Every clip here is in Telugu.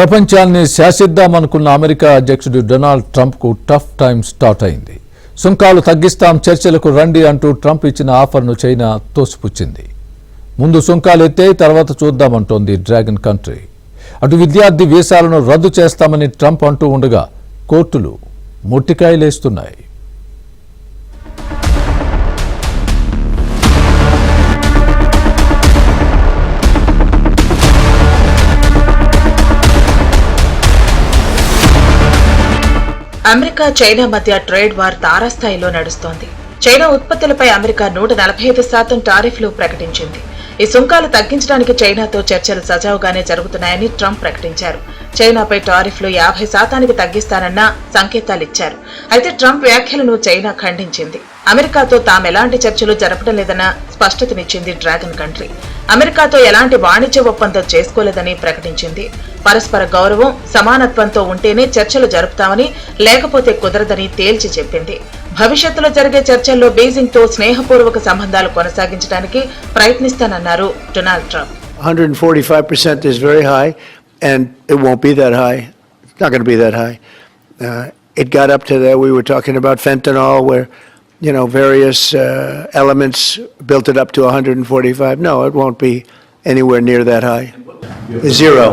ప్రపంచాన్ని శాసిద్దామనుకున్న అమెరికా అధ్యక్షుడు డొనాల్డ్ ట్రంప్కు టఫ్ టైం స్టార్ట్ అయింది. సుంకాలు తగ్గిస్తాం, చర్చలకు రండి అంటూ ట్రంప్ ఇచ్చిన ఆఫర్ను చైనా తోసిపుచ్చింది. ముందు సుంకాలు ఎత్తే తర్వాత చూద్దామంటోంది డ్రాగన్ కంట్రీ. అటు విద్యార్థి వీసాలను రద్దు చేస్తామని ట్రంప్ అంటూ ఉండగా కోర్టులు మొట్టికాయలేస్తున్నాయి. అమెరికా చైనా మధ్య ట్రేడ్ వార్ తారాస్థాయిలో నడుస్తోంది. చైనా ఉత్పత్తులపై అమెరికా 145% టారిఫ్లు ప్రకటించింది. ఈ సుంకాలు తగ్గించడానికి చైనాతో చర్చలు సజావుగానే జరుగుతున్నాయని ట్రంప్ ప్రకటించారు. చైనాపై టారిఫ్లు 50% తగ్గిస్తానన్న సంకేతాలిచ్చారు. అయితే ట్రంప్ వ్యాఖ్యలను చైనా ఖండించింది. అమెరికాతో తామెలాంటి చర్చలు జరపడం లేదన్న స్పష్టతనిచ్చింది డ్రాగన్ కంట్రీ. అమెరికాతో ఎలాంటి వాణిజ్య ఒప్పందం చేసుకోలేదని ప్రకటించింది. పరస్పర గౌరవం, సమానత్వంతో ఉంటేనే చర్చలు జరుపుతామని, లేకపోతే కుదరదని తేల్చి చెప్పింది. భవిష్యత్తులో జరిగే చర్చల్లో బీజింగ్ తో స్నేహపూర్వక సంబంధాలు కొనసాగించడానికి ప్రయత్నిస్తానన్నారు Donald Trump. 145% is very high, and it won't be that high. It's not going to be that high. It got up to that. We were talking about fentanyl, where various elements built it up to 145. No, it won't be anywhere near that high. Zero.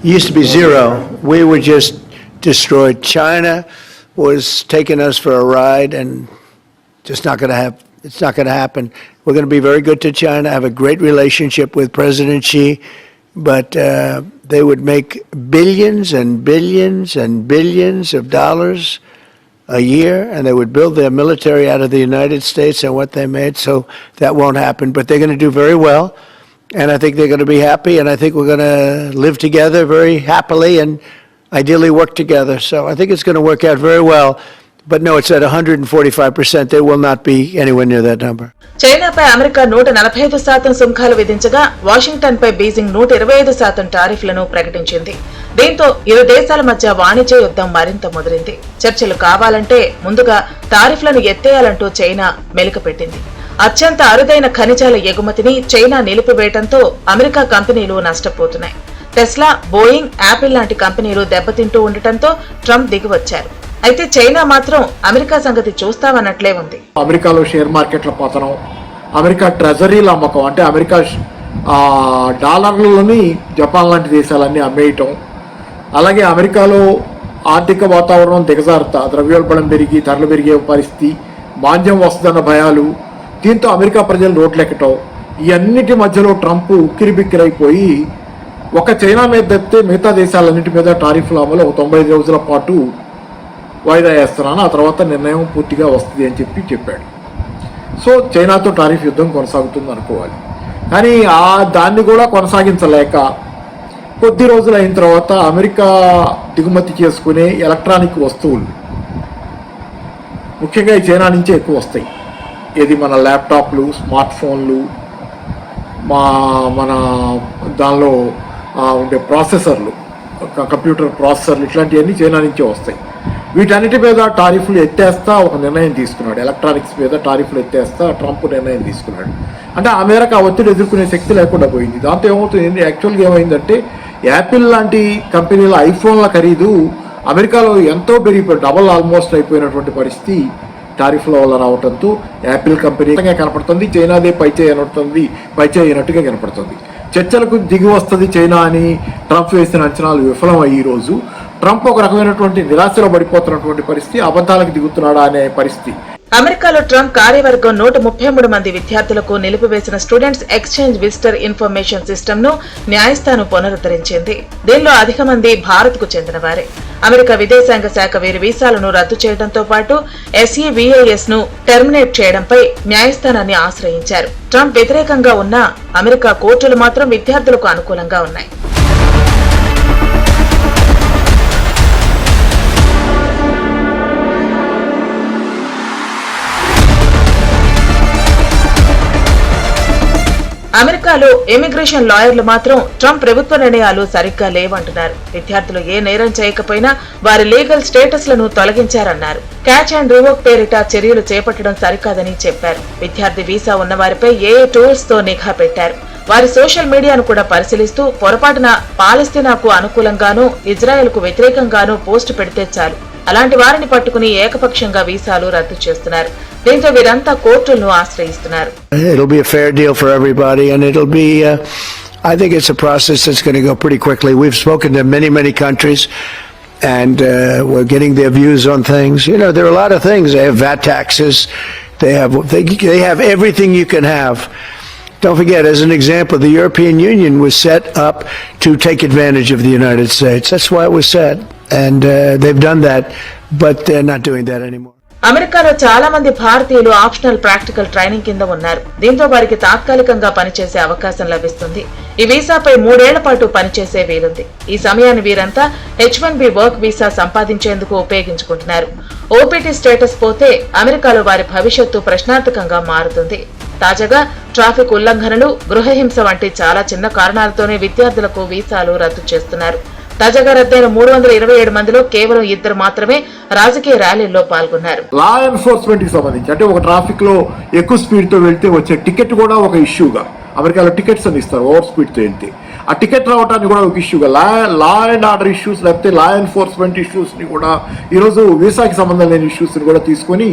It used to be zero. We were just destroyed. China was taking us for a ride, and just not going to happen. It's not going to happen. We're going to be very good to China, have a great relationship with President Xi, but they would make billions and billions and billions of dollars a year, and they would build their military out of the United States and what they made, so that won't happen. But they're going to do very well, and I think they're going to be happy, and I think we're going to live together very happily and ideally work together. So I think it's going to work out very well. But no, it's at 145%. They will not be anywhere near that number. చైనాపై అమెరికా 145% సుంకాలు విధించగా వాషింగ్టన్ పై బీజింగ్ 125% టారిఫ్లను ప్రకటించింది. దీంతో ఇరు దేశాల మధ్య వాణిజ్య యుద్ధం మరింత ముదిరింది. చర్చలు కావాలంటే ముందుగా టారిఫ్లను ఎత్తేయాలంటూ చైనా మెలికపెట్టింది. అత్యంత అరుదైన ఖనిజాల ఎగుమతిని చైనా నిలిపివేయడంతో అమెరికా కంపెనీలు నష్టపోతున్నాయి. టెస్లా, బోయింగ్, యాపిల్ లాంటి కంపెనీలు దెబ్బతింటూ ఉండటంతో ట్రంప్ దిగివచ్చారు. అయితే చైనా మాత్రం అమెరికా సంగతి చూస్తామన్నట్లే ఉంది. అమెరికాలో షేర్ మార్కెట్ల పతనం, అమెరికా ట్రెజరీల అమ్మకం, అంటే అమెరికా డాలర్లని జపాన్ లాంటి దేశాలన్నీ అమ్మేయటం, అలాగే అమెరికాలో ఆర్థిక వాతావరణం దిగజారుతా, ద్రవ్యోల్బణం పెరిగి ధరలు పెరిగే పరిస్థితి, మాంద్యం వస్తుందన్న భయాలు, దీంతో అమెరికా ప్రజలు రోడ్లెక్కటం, ఈ అన్నిటి మధ్యలో ట్రంప్ ఉక్కిరిబిక్కిరైపోయి ఒక చైనా మీద తప్పితే మిగతా దేశాలన్నింటి మీద టారిఫ్ల అమలు 95 రోజుల పాటు వాయిదా వేస్తున్నాను, ఆ తర్వాత నిర్ణయం పూర్తిగా వస్తుంది అని చెప్పాడు. సో చైనాతో టారిఫ్ యుద్ధం కొనసాగుతుంది అనుకోవాలి. కానీ దాన్ని కూడా కొనసాగించలేక కొద్ది రోజులు అయిన తర్వాత అమెరికా దిగుమతి చేసుకునే ఎలక్ట్రానిక్ వస్తువులు ముఖ్యంగా ఈ చైనా నుంచే ఎక్కువ వస్తాయి. ఇది మన ల్యాప్టాప్లు, స్మార్ట్ ఫోన్లు, మన దానిలో ఉండే ప్రాసెసర్లు, కంప్యూటర్ ప్రాసెసర్లు, ఇట్లాంటివన్నీ చైనా నుంచే వస్తాయి. వీటన్నిటి మీద టారిఫ్లు ఎత్తేస్తా ఒక నిర్ణయం తీసుకున్నాడు. ఎలక్ట్రానిక్స్ మీద టారిఫ్లు ఎత్తేస్తా ట్రంప్ నిర్ణయం తీసుకున్నాడు. అంటే అమెరికా ఒత్తిడి ఎదుర్కొనే శక్తి లేకుండా పోయింది. దాంతో ఏమవుతుంది, యాక్చువల్గా ఏమైందంటే యాపిల్ లాంటి కంపెనీల ఐఫోన్ల ఖరీదు అమెరికాలో ఎంతో పెరిగిపోయి డబల్ ఆల్మోస్ట్ అయిపోయినటువంటి పరిస్థితి టారిఫ్ల వల్ల రావడంతో యాపిల్ కంపెనీ కనపడుతుంది, చైనాదే పైచేయనట్టుగా కనపడుతుంది. చర్చలకు దిగి వస్తుంది చైనా అని ట్రంప్ వేసిన అంచనాలు విఫలమయ్యి ఈరోజు ట్రంప్ ఒక రకమైనటువంటి నిరాశలో పడిపోతున్నటువంటి పరిస్థితి, అబద్ధాలకు దిగుతున్నాడా అనే పరిస్థితి. అమెరికాలో ట్రంప్ కార్యవర్గం 133 మంది విద్యార్థులకు నిలిపివేసిన students exchange visitor information system ను న్యాయస్థానం పునరుద్ధరించింది. దీనిలో అధిక మంది భారత్ కు చెందినవారే. అమెరికా విదేశాంగ శాఖ వీరి వీసాలను రద్దు చేయడంతో పాటు SEVIS ను టెర్మినేట్ చేయడంపై న్యాయస్థానాన్ని ఆశ్రయించారు. ట్రంప్ వ్యతిరేకంగా ఉన్న అమెరికా కోర్టులు మాత్రం విద్యార్థులకు అనుకూలంగా ఉన్నాయి. అమెరికాలో ఇమిగ్రేషన్ లాయర్లు మాత్రం ట్రంప్ ప్రభుత్వ నిర్ణయాలు సరిగ్గా లేవంటున్నారు. విద్యార్థులు ఏ నేరం చేయకపోయినా వారి లీగల్ స్టేటస్ లను తొలగించారన్నారు. క్యాచ్ అండ్ రివోక్ పేరిట చర్యలు చేపట్టడం సరికాదని చెప్పారు. విద్యార్థి వీసా ఉన్నవారిపై ఏ టూల్స్ తో నిఘా పెట్టారు. వారి సోషల్ మీడియాను కూడా పరిశీలిస్తూ పొరపాటున పాలస్తీనాకు అనుకూలంగానూ ఇజ్రాయెల్కు వ్యతిరేకంగానూ పోస్టు పెడితే చాలు అలాంటి వారిని పట్టుకుని ఏకపక్షంగా వీసాలు రద్దు చేస్తున్నారు. దీంతో వీరంతా కోర్టులను ఆశ్రయిస్తున్నారు. It'll be a fair deal for everybody, and it'll be, I think it's a process that's going to go pretty quickly. We've spoken to many countries, and we're getting their views on things. You know, there are a lot of things. They have VAT taxes. They have everything you can have. Don't forget, as an example, the European Union was set up to take advantage of the United States. That's why it was set, and they've done that, but they're not doing that anymore. అమెరికాలో చాలా మంది భారతీయులు ఆప్షనల్ ప్రాక్టికల్ ట్రైనింగ్ కింద ఉన్నారు. దీంతో వారికి తాత్కాలికంగా పనిచేసే అవకాశం లభిస్తుంది. ఈ వీసాపై 3 ఏళ్ల పాటు పనిచేసే వీలుంది. ఈ సమయాన్ని వీరంతా H1B వర్క్ వీసా సంపాదించేందుకు ఉపయోగించుకుంటున్నారు. ఓపీటీ స్టేటస్ పోతే అమెరికాలో వారి భవిష్యత్తు ప్రశ్నార్థకంగా మారుతుంది. తాజాగా ట్రాఫిక్ ఉల్లంఘనలు, గృహహింస వంటి చాలా చిన్న కారణాలతోనే విద్యార్థులకు వీసాలు రద్దు చేస్తున్నారు. తాజాగా రద్దయిన 327 మందిలో కేవలం 2 మాత్రమే రాజకీయ ర్యాలీల్లో పాల్గొన్నారు. లా ఎన్ఫోర్స్మెంట్ కి సంబంధించి అంటే ఒక ట్రాఫిక్ లో ఎక్కువ స్పీడ్ తో వెళ్తే వచ్చే టికెట్ కూడా ఒక ఇష్యూగా, అమెరికాలో టికెట్స్ అని ఇస్తారు ఓవర్ స్పీడ్ తో వెళ్తే, ఆ టికెట్ రావడానికి కూడా ఒక ఇష్యూగా, లా అండ్ ఆర్డర్ ఇష్యూస్ లేకపోతే లా ఎన్ఫోర్స్మెంట్ ఇష్యూస్ ని కూడా ఈరోజు వీసాకి సంబంధం లేని ఇష్యూస్ ని కూడా తీసుకొని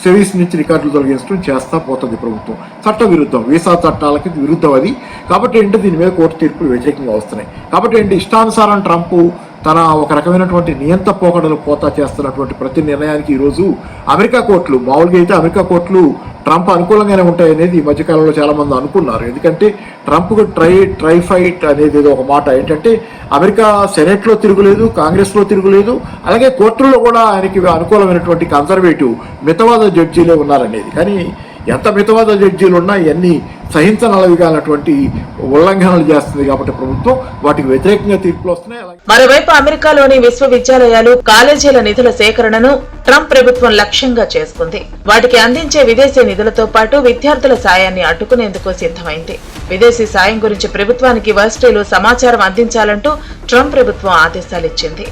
సర్వీస్ నుంచి రికార్డులు తొలగించడం చేస్తా పోతుంది ప్రభుత్వం. చట్ట విరుద్ధం, వీసా చట్టాలకి విరుద్ధం అది. కాబట్టి ఏంటంటే దీని మీద కోర్టు తీర్పులు వ్యతిరేకంగా వస్తున్నాయి. కాబట్టి ఏంటి ఇష్టానుసారం ట్రంప్ తన ఒక రకమైనటువంటి నియంత పోకడలు పోతా చేస్తున్నటువంటి ప్రతి నిర్ణయానికి ఈరోజు అమెరికా కోర్టులు, మామూలుగా అయితే అమెరికా కోర్టులు ట్రంప్ అనుకూలంగానే ఉంటాయనేది ఈ మధ్యకాలంలో చాలా మంది అనుకున్నారు. ఎందుకంటే ట్రంప్కు ట్రై ఫైట్ అనేది ఏదో ఒక మాట ఏంటంటే అమెరికా సెనెట్లో తిరుగులేదు, కాంగ్రెస్లో తిరుగులేదు, అలాగే కోర్టుల్లో కూడా ఆయనకి అనుకూలమైనటువంటి కన్సర్వేటివ్ మితవాద జడ్జీలే ఉన్నారనేది. కానీ ఎంత మితవాద జడ్జీలు ఉన్నా ఇవన్నీ సహించనలవిగా అన్నటువంటి ఉల్లంఘనలు చేస్తుంది కాబట్టి ప్రభుత్వం వాటికి వ్యతిరేకంగా తీర్పులు వస్తున్నాయి. మరోవైపు అమెరికాలోని విశ్వవిద్యాలయాలు, కాలేజీల నిధుల సేకరణను ట్రంప్ ప్రభుత్వం లక్ష్యంగా చేసుకుంది. వాటికి అందించే విదేశీ నిధులతో పాటు విద్యార్థుల సాయాన్ని అడ్డుకునేందుకు సిద్ధమైంది. విదేశీ సాయం గురించి ప్రభుత్వానికి వర్సిటీలు సమాచారం అందించాలంటూ ట్రంప్ ప్రభుత్వం ఆదేశాలిచ్చింది.